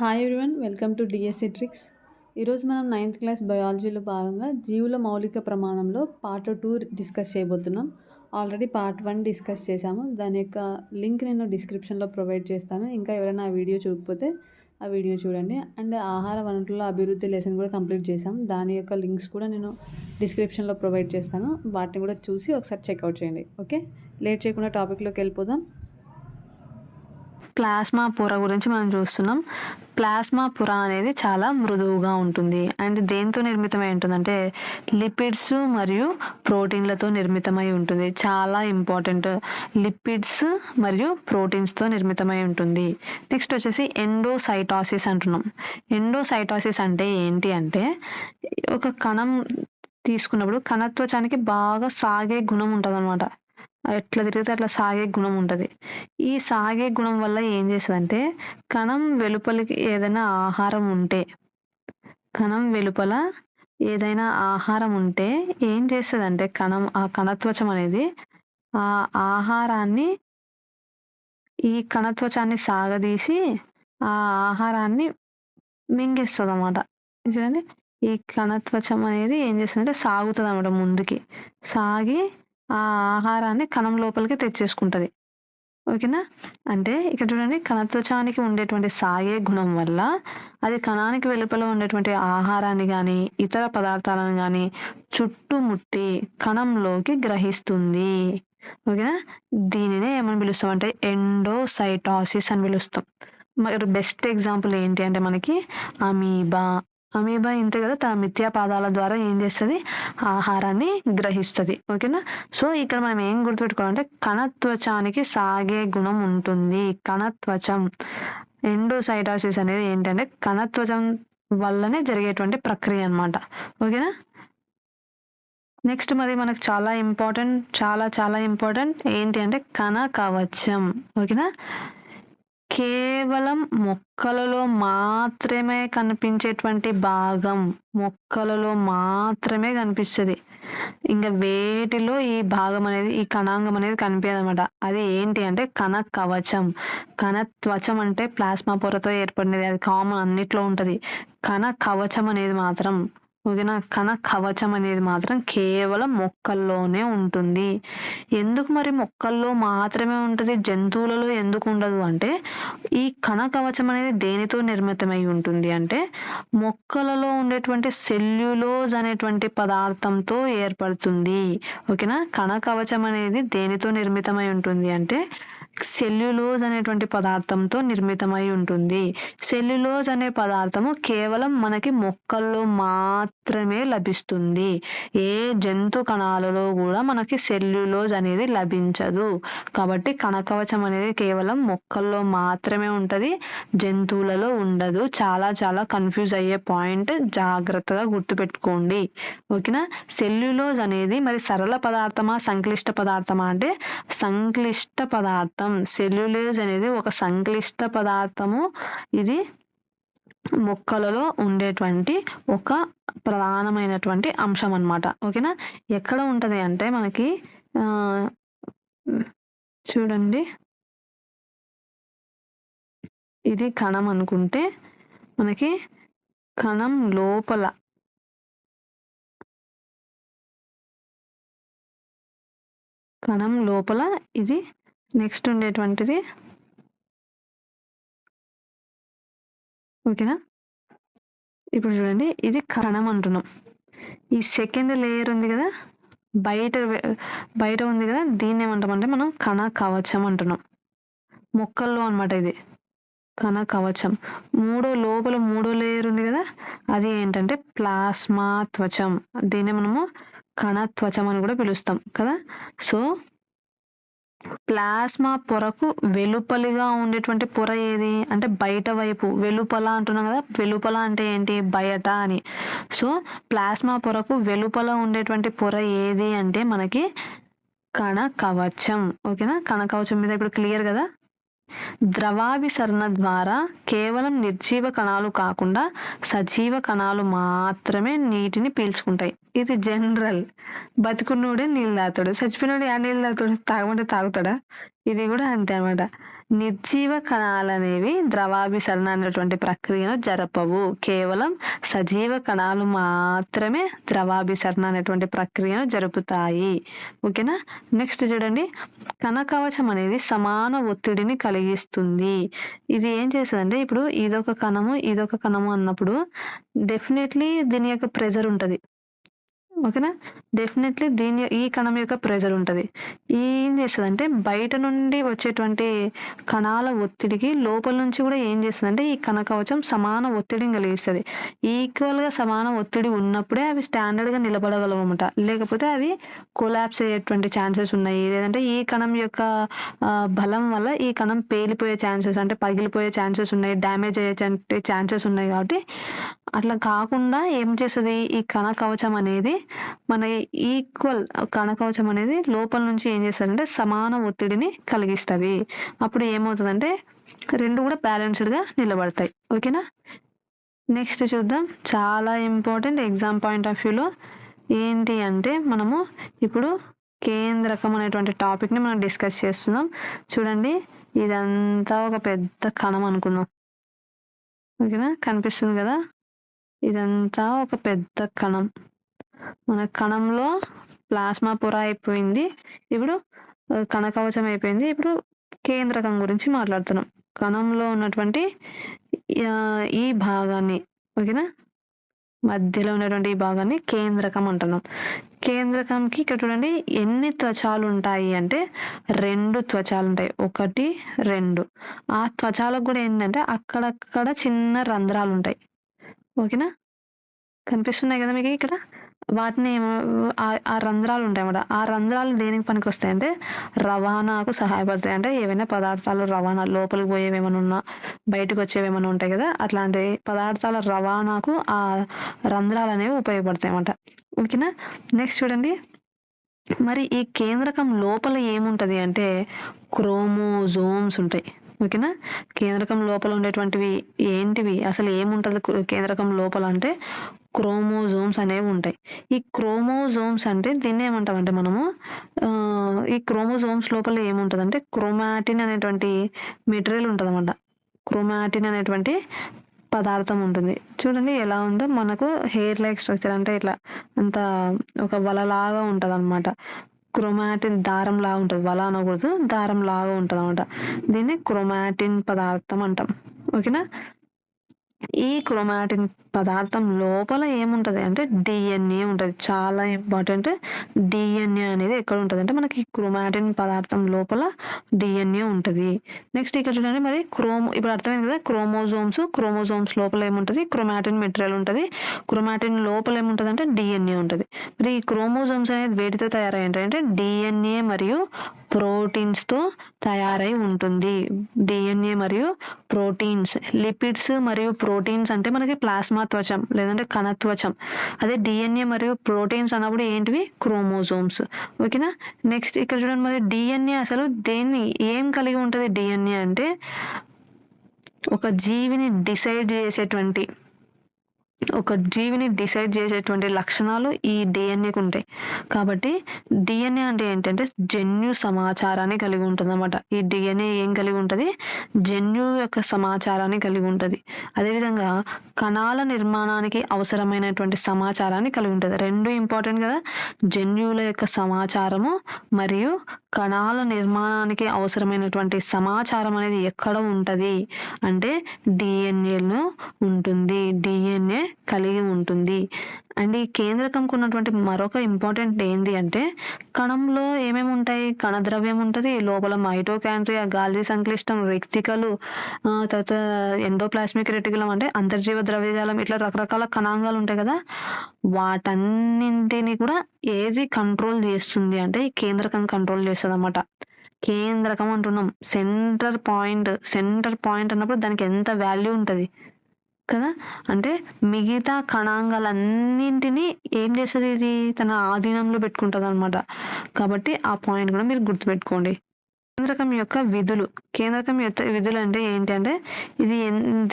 Hi everyone, welcome to DSC tricks. ఈరోజు మనం 9th class బయాలజీలో భాగంగా జీవుల మౌలిక ప్రమాణంలో పార్ట్ 2 డిస్కస్ చేయబోతున్నాం. ఆల్రెడీ పార్ట్ 1 డిస్కస్ చేశాము. దాని యొక్క లింక్ నేను డిస్క్రిప్షన్లో ప్రొవైడ్ చేస్తాను. ఇంకా ఎవరైనా ఆ వీడియో చూడకపోతే ఆ వీడియో చూడండి. అండ్ ఆహార వనరుల అభివృద్ధి లెసన్ కూడా కంప్లీట్ చేశాం. దాని యొక్క లింక్స్ కూడా నేను డిస్క్రిప్షన్లో ప్రొవైడ్ చేస్తాను. వాటిని కూడా చూసి ఒకసారి చెక్అవుట్ చేయండి. ఓకే, లేట్ చేయకుండా టాపిక్లోకి వెళ్ళిపోదాం. ప్లాస్మా పొర గురించి మనం చూస్తున్నాం. ప్లాస్మా పొర అనేది చాలా మృదువుగా ఉంటుంది అండ్ దేంతో నిర్మితమై ఉంటుందంటే లిపిడ్స్ మరియు ప్రోటీన్లతో నిర్మితమై ఉంటుంది. చాలా ఇంపార్టెంట్, లిపిడ్స్ మరియు ప్రోటీన్స్తో నిర్మితమై ఉంటుంది. నెక్స్ట్ వచ్చేసి ఎండోసైటోసిస్ అంటున్నాం. ఎండోసైటోసిస్ అంటే ఏంటి అంటే ఒక కణం తీసుకున్నప్పుడు కణత్వచానికి బాగా సాగే గుణం ఉంటుంది అనమాట. ఎట్లా తిరిగితే అట్లా సాగే గుణం ఉంటుంది. ఈ సాగే గుణం వల్ల ఏం చేస్తుందంటే కణం వెలుపలికి ఏదైనా ఆహారం ఉంటే ఏం చేస్తుందంటే ఆ కణత్వచం అనేది ఆ ఆహారాన్ని ఈ కణత్వచాన్ని సాగదీసి ఆ ఆహారాన్ని మింగేస్తుంది అన్నమాట. చూడండి, ఈ కణత్వచం అనేది ఏం చేస్తుందంటే సాగుతుంది అన్నమాట, ముందుకి సాగి ఆ ఆహారాన్ని కణం లోపలికి తెచ్చేసుకుంటుంది. ఓకేనా? అంటే ఇక్కడ చూడండి, కణత్వచానికి ఉండేటువంటి సాగే గుణం వల్ల అది కణానికి వెలుపల ఉండేటువంటి ఆహారాన్ని కానీ ఇతర పదార్థాలను కానీ చుట్టుముట్టి కణంలోకి గ్రహిస్తుంది. ఓకేనా? దీనినే ఏమని పిలుస్తాం అంటే ఎండోసైటోసిస్ అని పిలుస్తాం. మరి బెస్ట్ ఎగ్జాంపుల్ ఏంటి అంటే మనకి అమీబా ఇంతే కదా, తన మిథ్యా పాదాల ద్వారా ఏం చేస్తుంది, ఆహారాన్ని గ్రహిస్తుంది. ఓకేనా? సో ఇక్కడ మనం ఏం గుర్తుపెట్టుకోవాలంటే కణత్వచానికి సాగే గుణం ఉంటుంది. కణత్వచం, ఎండోసైటోసిస్ అనేది ఏంటంటే కణత్వచం వల్లనే జరిగేటువంటి ప్రక్రియ అన్నమాట. ఓకేనా? నెక్స్ట్ మరి మనకు చాలా ఇంపార్టెంట్ ఏంటి అంటే కణ కవచం. ఓకేనా? కేవలం మొక్కలలో మాత్రమే కనిపించేటువంటి భాగం, మొక్కలలో మాత్రమే కనిపిస్తుంది. ఇంకా వేటిలో ఈ భాగం అనేది, ఈ కణాంగం అనేది కనిపించదు అనమాట. అది ఏంటి అంటే కణ కవచం. కణత్వచం అంటే ప్లాస్మా పొరతో ఏర్పడినది, అది కామన్ అన్నిట్లో ఉంటుంది. కణ కవచం అనేది మాత్రం, ఓకేనా, కణ కవచం అనేది మాత్రం కేవలం మొక్కల్లోనే ఉంటుంది. ఎందుకు మరి మొక్కల్లో మాత్రమే ఉంటుంది, జంతువులలో ఎందుకు ఉండదు అంటే ఈ కణ కవచం అనేది దేనితో నిర్మితమై ఉంటుంది అంటే మొక్కలలో ఉండేటువంటి సెల్యులోజ్ అనేటువంటి పదార్థంతో ఏర్పడుతుంది. ఓకేనా? కణ కవచం అనేది దేనితో నిర్మితమై ఉంటుంది అంటే సెల్యులోజ్ అనేటువంటి పదార్థంతో నిర్మితమై ఉంటుంది. సెల్యులోజ్ అనే పదార్థము కేవలం మనకి మొక్కల్లో మాత్రమే లభిస్తుంది. ఏ జంతు కణాలలో కూడా మనకి సెల్యులోజ్ అనేది లభించదు. కాబట్టి కణకవచం అనేది కేవలం మొక్కల్లో మాత్రమే ఉంటుంది, జంతువులలో ఉండదు. చాలా కన్ఫ్యూజ్ అయ్యే పాయింట్, జాగ్రత్తగా గుర్తుపెట్టుకోండి. ఓకేనా? సెల్యులోజ్ అనేది మరి సరళ పదార్థమా సంక్లిష్ట పదార్థమా అంటే సంక్లిష్ట పదార్థం. సెల్యులోజ్ అనేది ఒక సంక్లిష్ట పదార్థము. ఇది మొక్కలలో ఉండేటువంటి ఒక ప్రధానమైనటువంటి అంశం అన్నమాట. ఓకేనా? ఎక్కడ ఉంటుంది అంటే మనకి చూడండి, ఇది కణం అనుకుంటే మనకి కణం లోపల ఇది నెక్స్ట్ ఉండేటువంటిది. ఓకేనా? ఇప్పుడు చూడండి, ఇది కణం అంటున్నాం. ఈ సెకండ్ లేయర్ ఉంది కదా, బయట ఉంది కదా, దీన్ని ఏమంటామంటే మనం కణ కవచం అంటున్నాం. మొక్కల్లో అనమాట ఇది కణ కవచం. లోపల మూడో లేయర్ ఉంది కదా, అది ఏంటంటే ప్లాస్మా త్వచం. దీన్ని మనము కణత్వచం అని కూడా పిలుస్తాం కదా. సో ప్లాస్మా పొరకు వెలుపలిగా ఉండేటువంటి పొర ఏది అంటే బయట వైపు, వెలుపల అంటున్నాం కదా. వెలుపల అంటే ఏంటి, బయట అని. సో ప్లాస్మా పొరకు వెలుపల ఉండేటువంటి పొర ఏది అంటే మనకి కణ కవచం. ఓకేనా? కణ కవచం మీద ఇప్పుడు క్లియర్ కదా. ద్రవాభిసరణ ద్వారా కేవలం నిర్జీవ కణాలు కాకుండా సజీవ కణాలు మాత్రమే నీటిని పీల్చుకుంటాయి. ఇది జనరల్. బతికున్నోడే నీళ్ళు తాగుతాడు, చచ్చిపోయినోడు నీళ్ళు తాగుతాడు, తాగమంటే తాగుతాడా? ఇది కూడా అంతే అనమాట. నిర్జీవ కణాలనేవి ద్రవాభిసరణ అనేటువంటి ప్రక్రియను జరపవు. కేవలం సజీవ కణాలు మాత్రమే ద్రవాభిసరణ అనేటువంటి ప్రక్రియను జరుపుతాయి. ఓకేనా? నెక్స్ట్ చూడండి, కణ కవచం అనేది సమాన ఒత్తిడిని కలిగిస్తుంది. ఇది ఏం చేస్తుందంటే, ఇప్పుడు ఇదొక కణము అన్నప్పుడు డెఫినెట్లీ దీని యొక్క ప్రెజర్ ఉంటుంది. ఓకేనా? డెఫినెట్లీ ఈ కణం యొక్క ప్రెజర్ ఉంటుంది. ఏం చేస్తుందంటే, బయట నుండి వచ్చేటువంటి కణాల ఒత్తిడికి లోపల నుంచి కూడా ఏం చేస్తుందంటే ఈ కణ కవచం సమాన ఒత్తిడిని కలిగిస్తుంది. ఈక్వల్గా సమాన ఒత్తిడి ఉన్నప్పుడే అవి స్టాండర్డ్గా నిలబడగలవు అనమాట. లేకపోతే అవి కొలాప్స్ అయ్యేటువంటి ఛాన్సెస్ ఉన్నాయి. లేదంటే ఈ కణం యొక్క బలం వల్ల ఈ కణం పేలిపోయే ఛాన్సెస్, అంటే పగిలిపోయే ఛాన్సెస్ ఉన్నాయి, డ్యామేజ్ అయ్యే ఛాన్సెస్ ఉన్నాయి. కాబట్టి అట్లా కాకుండా ఏం చేస్తుంది, ఈ కణ కవచం అనేది మన ఈక్వల్ కణ కవచం అనేది లోపల నుంచి ఏం చేస్తారంటే సమాన ఒత్తిడిని కలిగిస్తుంది. అప్పుడు ఏమవుతుందంటే రెండు కూడా బ్యాలెన్స్డ్గా నిలబడతాయి. ఓకేనా? నెక్స్ట్ చూద్దాం, చాలా ఇంపార్టెంట్ ఎగ్జామ్ పాయింట్ ఆఫ్ వ్యూలో ఏంటి అంటే, మనము ఇప్పుడు కేంద్రకం అనేటువంటి టాపిక్ని మనం డిస్కస్ చేస్తున్నాం. చూడండి, ఇదంతా ఒక పెద్ద కణం అనుకుందాం. ఓకేనా? కనిపిస్తుంది కదా, ఇదంతా ఒక పెద్ద కణం. మన కణంలో ప్లాస్మా పొర అయిపోయింది, ఇప్పుడు కణ కవచం అయిపోయింది. ఇప్పుడు కేంద్రకం గురించి మాట్లాడుతున్నాం. కణంలో ఉన్నటువంటి ఈ భాగాన్ని, ఓకేనా, మధ్యలో ఉన్నటువంటి ఈ భాగాన్ని కేంద్రకం అంటున్నాం. కేంద్రకంకి ఇక్కడ చూడండి ఎన్ని త్వచాలు ఉంటాయి అంటే 2 త్వచాలు ఉంటాయి. 1, 2. ఆ త్వచాలకు కూడా ఏంటంటే అక్కడక్కడ చిన్న రంధ్రాలు ఉంటాయి. ఓకేనా? కనిపిస్తున్నాయి కదా మీకు ఇక్కడ. వాటిని ఆ రంధ్రాలు ఉంటాయన్నమాట. ఆ రంధ్రాలు దేనికి పనికి వస్తాయంటే రవాణాకు సహాయపడతాయి. అంటే ఏవైనా పదార్థాలు రవాణా, లోపలికి పోయేవి ఏమైనా ఉన్నా, బయటకు వచ్చేవి ఏమైనా ఉంటాయి కదా, అట్లాంటి పదార్థాల రవాణాకు ఆ రంధ్రాలు అనేవి ఉపయోగపడతాయి అన్నమాట. ఓకేనా? నెక్స్ట్ చూడండి, మరి ఈ కేంద్రకం లోపల ఏముంటుంది అంటే క్రోమోజోమ్స్ ఉంటాయి. ఓకేనా? కేంద్రకం లోపల ఉండేటువంటివి ఏంటివి, అసలు ఏముంటుంది కేంద్రకం లోపల అంటే క్రోమోజోమ్స్ అనేవి ఉంటాయి. ఈ క్రోమోజోమ్స్ అంటే దీన్ని ఏమంటామంటే మనము, ఈ క్రోమోజోమ్స్ లోపల ఏముంటుందంటే క్రోమాటిన్ అనేటువంటి మెటీరియల్ ఉంటుంది అన్నమాట. క్రోమాటిన్ అనేటువంటి పదార్థం ఉంటుంది. చూడండి ఎలా ఉందో, మనకు హెయిర్ లైక్ స్ట్రక్చర్, అంటే ఇట్లా అంత ఒక వలలాగా ఉంటుంది అనమాట. క్రోమాటిన్ దారం లాగా ఉంటుంది, వల అనకూడదు, దారం లాగా ఉంటుంది అనమాట. దీన్ని క్రోమాటిన్ పదార్థం అంటాం. ఓకేనా? ఈ క్రోమాటిన్ పదార్థం లోపల ఏముంటుంది అంటే డిఎన్ఏ ఉంటుంది. చాలా ఇంపార్టెంట్. డిఎన్ఏ అనేది ఎక్కడ ఉంటుంది అంటే మనకి క్రోమాటిన్ పదార్థం లోపల డిఎన్ఏ ఉంటుంది. నెక్స్ట్ ఇక్కడ చూడండి, మరి ఇప్పుడు అర్థమైంది కదా, క్రోమోజోమ్స్ లోపల ఏముంటుంది, క్రోమాటిన్ మెటీరియల్ ఉంటుంది. క్రోమాటిన్ లోపల ఏముంటుంది అంటే డిఎన్ఏ ఉంటుంది. మరి ఈ క్రోమోజోమ్స్ అనేది వేటితో తయారై ఉంటాయంటే డిఎన్ఏ మరియు ప్రోటీన్స్తో తయారై ఉంటుంది. డిఎన్ఏ మరియు ప్రోటీన్స్, లిపిడ్స్ మరియు ప్రోటీన్స్ అంటే మనకి ప్లాస్మా త్వచం లేదంటే కణత్వచం. అదే డిఎన్ఏ మరియు ప్రోటీన్స్ అన్నప్పుడు ఏంటివి, క్రోమోజోమ్స్. ఓకేనా? నెక్స్ట్ ఇక్కడ చూడండి, మరి డిఎన్ఏ అసలు దేన్ని ఏం కలిగి ఉంటుంది. డిఎన్ఏ అంటే ఒక జీవిని డిసైడ్ చేసేటువంటి లక్షణాలు ఈ డిఎన్ఏకి ఉంటాయి. కాబట్టి డిఎన్ఏ అంటే ఏంటంటే జన్యు సమాచారాన్ని కలిగి ఉంటుంది అన్నమాట. ఈ డిఎన్ఏ ఏం కలిగి ఉంటుంది, జన్యు యొక్క సమాచారాన్ని కలిగి ఉంటుంది. అదేవిధంగా కణాల నిర్మాణానికి అవసరమైనటువంటి సమాచారాన్ని కలిగి ఉంటుంది. రెండు ఇంపార్టెంట్ కదా, జన్యువుల యొక్క సమాచారము మరియు కణాల నిర్మాణానికి అవసరమైనటువంటి సమాచారం అనేది ఎక్కడ ఉంటుంది అంటే డిఎన్ఏలో ఉంటుంది. డిఎన్ఏ కలిగి ఉంటుంది. అండ్ ఈ కేంద్రకంకు ఉన్నటువంటి మరొక ఇంపార్టెంట్ ఏంటి అంటే కణంలో ఏమేమి ఉంటాయి, కణద్రవ్యం ఉంటుంది, లోపల మైటోకాండ్రియా, గాల్జీ సంక్లిష్టం, రెక్తికలు, తర్వాత ఎండోప్లాస్మిక్ రెటికులం అంటే అంతర్జీవ ద్రవ్యజాలం, ఇట్లా రకరకాల కణాంగాలు ఉంటాయి కదా, వాటన్నింటినీ కూడా ఏది కంట్రోల్ చేస్తుంది అంటే ఈ కేంద్రకం కంట్రోల్ చేస్తుంది అన్నమాట. కేంద్రకం అంటున్నాం, సెంటర్ పాయింట్ అన్నప్పుడు దానికి ఎంత వాల్యూ ఉంటుంది కదా, అంటే మిగతా కణాంగాలన్నింటినీ ఏం చేస్తుంది, ఇది తన ఆధీనంలో పెట్టుకుంటుంది అనమాట. కాబట్టి ఆ పాయింట్ కూడా మీరు గుర్తుపెట్టుకోండి. కేంద్రకం యొక్క విధులు అంటే ఏంటి అంటే ఇది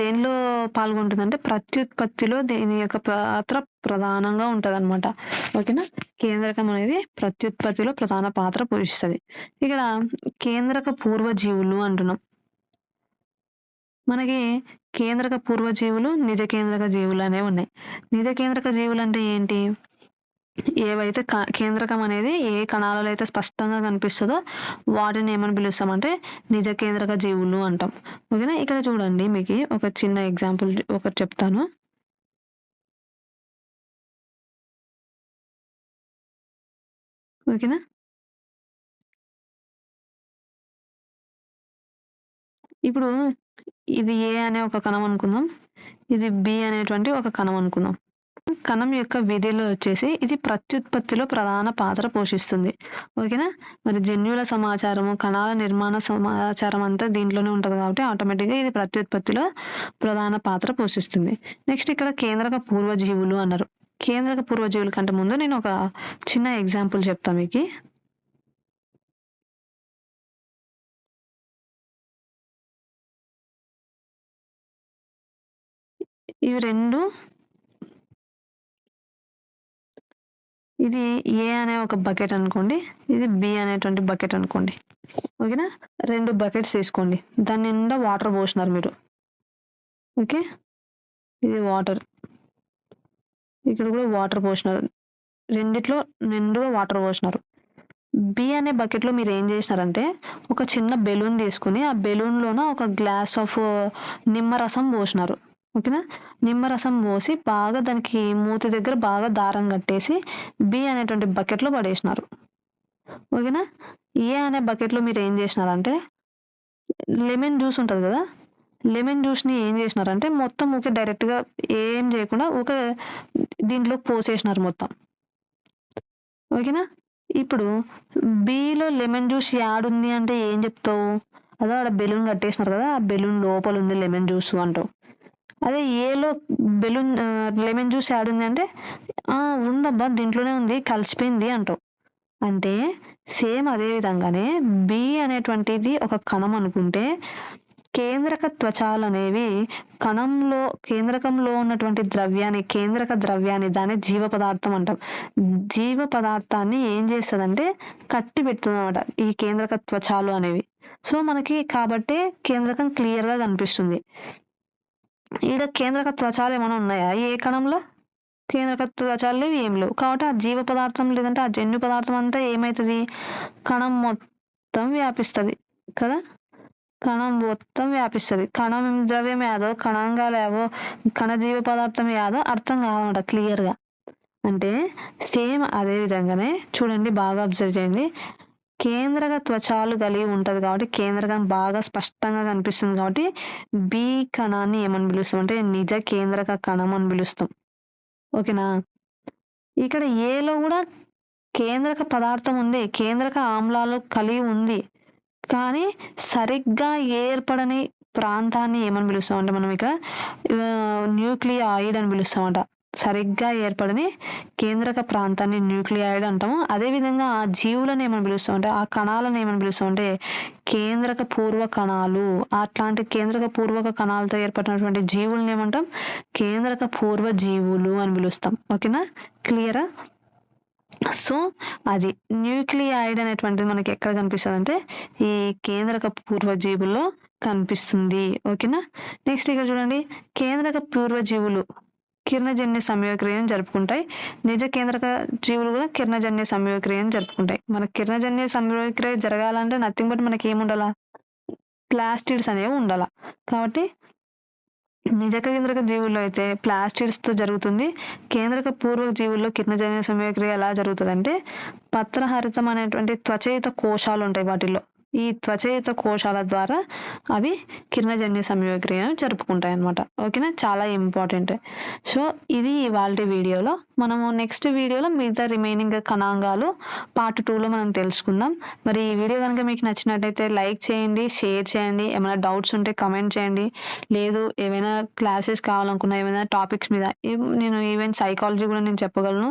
దేనిలో పాల్గొంటుందంటే ప్రత్యుత్పత్తిలో దీని యొక్క పాత్ర ప్రధానంగా ఉంటుంది అనమాట. ఓకేనా? కేంద్రకం అనేది ప్రత్యుత్పత్తిలో ప్రధాన పాత్ర పోషిస్తుంది. ఇక్కడ కేంద్రక పూర్వజీవులు అంటున్నాం. మనకి కేంద్రక పూర్వజీవులు, నిజ కేంద్రక జీవులు అనేవి ఉన్నాయి. నిజ కేంద్రక జీవులు అంటే ఏంటి? ఏవైతే కేంద్రకం అనేది ఏ కణాలలో అయితే స్పష్టంగా కనిపిస్తదో వాటిని ఏమని పిలుస్తామంటే నిజ కేంద్రక జీవులు అంటాం. ఓకేనా? ఇక్కడ చూడండి మీకి ఒక చిన్న ఎగ్జాంపుల్ ఒకటి చెప్తాను. ఓకేనా? ఇప్పుడు ఇది ఏ అనే ఒక కణం అనుకుందాం. ఇది బి అనేటువంటి ఒక కణం అనుకుందాం. కణం యొక్క విధిలో వచ్చేసి ఇది ప్రత్యుత్పత్తిలో ప్రధాన పాత్ర పోషిస్తుంది. ఓకేనా? మరి జన్యువుల సమాచారము, కణాల నిర్మాణ సమాచారం అంతా దీంట్లోనే ఉంటది కాబట్టి ఆటోమేటిక్‌గా ఇది ప్రత్యుత్పత్తిలో ప్రధాన పాత్ర పోషిస్తుంది. నెక్స్ట్ ఇక్కడ కేంద్రక పూర్వజీవులు అన్నారు. కేంద్రక పూర్వజీవుల కంటే ముందు నేను ఒక చిన్న ఎగ్జాంపుల్ చెప్తా మీకి. ఇవి 2 ఇది ఏ అనే ఒక బకెట్ అనుకోండి. ఇది బి అనేటువంటి బకెట్ అనుకోండి. ఓకేనా? 2 బకెట్స్ తీసుకోండి. దాని నిండా వాటర్ పోసినారు మీరు. ఓకే. ఇది వాటర్. ఇక్కడ కూడా వాటర్ పోసినారు. రెండిట్లో నిండుగా వాటర్ పోసినారు. బి అనే బకెట్‌లో మీరేం చేసినారంటే, ఒక చిన్న బెలూన్ తీసుకొని, ఆ బెలూన్‌లోన ఒక గ్లాస్ ఆఫ్ నిమ్మరసం పోసినారు. ఓకేనా? నిమ్మరసం పోసి బాగా దానికి మూతి దగ్గర బాగా దారం కట్టేసి, బి అనేటువంటి బకెట్‌లో పడేసినారు. ఓకేనా? ఏ అనే బకెట్‌లో మీరేం చేసినారంటే, లెమన్ జ్యూస్ ఉంటది గదా! లెమన్ జ్యూస్‌ని ఏం చేసినారంటే, మొత్తం ఊకే డైరెక్ట్‌గా ఏం చేయకుండా ఊకే దీంట్లోకి పోసేసినారు మొత్తం. ఓకేనా? ఇప్పుడు బీలో లెమన్ జ్యూస్ యాడుంది అంటే ఏం జెప్తావు? అదో ఆడ బెలూన్ కట్టేసినారు గదా! ఆ బెలూన్ లోపలుంది లెమన్ జ్యూసు అంటావు. అదే ఏలో లెమన్ జ్యూస్ యాడుంది అంటే, ఆ! ఉందబ్బా దీంట్లోనే ఉంది కలిసిపోయింది అంటావు. అంటే సేమ్ అదే విధంగానే బి అనేటువంటిది ఒక కణం అనుకుంటే, కేంద్రక త్వచాలనేవి కణంలో కేంద్రకంలో ఉన్నటువంటి ద్రవ్యాన్ని, కేంద్రక ద్రవ్యాన్ని దాన్ని జీవ పదార్థం అంటాం. జీవ పదార్థాన్ని ఏం చేస్తదంటే కట్టి పెడుతుందనమాట ఈ కేంద్రక త్వచాలు అనేవి. సో, మనకి కాబట్టే కేంద్రకం క్లియర్‌గా కనిపిస్తుంది. ఈడ కేంద్రక త్వచాలేమన్నా ఉన్నాయా ఏ కణంలో? కేంద్రక త్వచాలు లేవు, ఏం లేవు. కాబట్టి ఆ జీవ పదార్థం లేదంటే ఆ జన్యు పదార్థం అంతా ఏమైతది? కణం మొత్తం వ్యాపిస్తది. కదా! కణం మొత్తం వ్యాపిస్తది. కణం ద్రవ్యం యాదో, కణాంగాలేవో, కణజీవ పదార్థం యాదో అర్థం కాదనమాట క్లియర్‌గా. అంటే సేమ్ అదే విధంగానే చూడండి బాగా అబ్జర్వ్ చేయండి. కేంద్రక త్వచాలు కలిగి ఉంటది కాబట్టి, కేంద్రకం బాగా స్పష్టంగా కనిపిస్తుంది కాబట్టి, బి కణాన్ని ఏమని పిలుస్తాం అంటే నిజ కేంద్రక కణం అని పిలుస్తాం. ఓకేనా? ఇక్కడ ఏలో గూడా కేంద్రక పదార్థం ఉంది. కేంద్రక ఆమ్లాలు కలిగి ఉంది. కానీ సరిగ్గా ఏర్పడని ప్రాంతాన్ని ఏమని పిలుస్తామంటే మనం ఇక్కడ న్యూక్లియాయిడ్ అని పిలుస్తామంట. సరిగ్గా ఏర్పడని కేంద్రక ప్రాంతాన్ని న్యూక్లియాయిడ్ అంటాము. అదేవిధంగా ఆ జీవులను ఏమని పిలుస్తామంటే, ఆ కణాలను ఏమని పిలుస్తామంటే కేంద్రక పూర్వ కణాలు. అట్లాంటి కేంద్రక పూర్వక కణాలతో ఏర్పడినటువంటి జీవులను ఏమంటాం? కేంద్రక పూర్వ జీవులు అని పిలుస్తాం. ఓకేనా? క్లియరా? సో, అది న్యూక్లియాయిడ్ అనేటువంటిది మనకి ఎక్కడ కనిపిస్తదంటే, ఈ కేంద్రక పూర్వజీవుల్లో కనిపిస్తుంది. ఓకేనా? నెక్స్ట్ ఇక్కడ చూడండి. కేంద్రక పూర్వజీవులు కిరణజన్య సంయోగక్రియను జరుపుకుంటాయి. నిజ కేంద్రక జీవులు కూడా కిరణజన్య సంయోగక్రియను జరుపుకుంటాయి. మన కిరణజన్య సంయోగక్రియ జరగాలంటే నథింగ్ బట్ మనకేముండాల? ప్లాస్టిడ్స్ అనేవి ఉండాల. కాబట్టి నిజ కేంద్రక జీవుల్లో అయితే ప్లాస్టిడ్స్‌తో జరుగుతుంది. కేంద్రక పూర్వక జీవుల్లో కిరణజన్య సంయోగక్రియ ఎలా జరుగుతదంటే, పత్రహరితం అనేటువంటి త్వచయిత కోశాలుంటాయి వాటిల్లో. ఈ త్వచయిత కోశాల ద్వారా అవి కిరణజన్య సంయోగక్రియను జరుపుకుంటాయనమాట. ఓకేనా? చాలా ఇంపార్టెంట్. సో, ఇది ఇవాల్టి వీడియోలో. మనము నెక్స్ట్ వీడియోలో మిగతా రిమైనింగ్ కణాంగాలు పార్ట్ 2లో మనం తెలుసుకుందాం. మరి ఈ వీడియో గనుక మీకు నచ్చినట్టయితే లైక్ చేయండి, షేర్ చేయండి. ఏమైనా డౌట్స్ ఉంటే కామెంట్ చేయండి. లేదు ఏవైనా క్లాసెస్ కావాలనుకున్నా, ఏమైనా టాపిక్స్ మీద నేను ఈవెన్ సైకాలజీ కూడా నేను చెప్పగలను.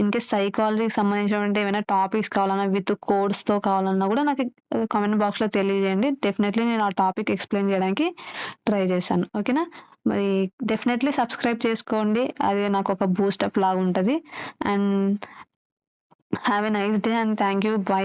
ఇన్‌కేస్ సైకాలజీకి సంబంధించినటువంటి ఏమైనా టాపిక్స్ కావాలన్నా విత్ కోడ్స్‌తో కావాలన్నా కూడా నాకు కామెంట్ బాక్స్‌లో తెలియజేయండి. డెఫినెట్‌లీ నేను ఆ టాపిక్ ఎక్స్‌ప్లెయిన్ చేయడానికి ట్రై చేశాను. ఓకేనా? మరి డెఫినెట్‌లీ సబ్స్క్రైబ్ చేసుకోండి. అది నాకొక బూస్టప్ లాగుంటది. And have a nice day and thank you. By.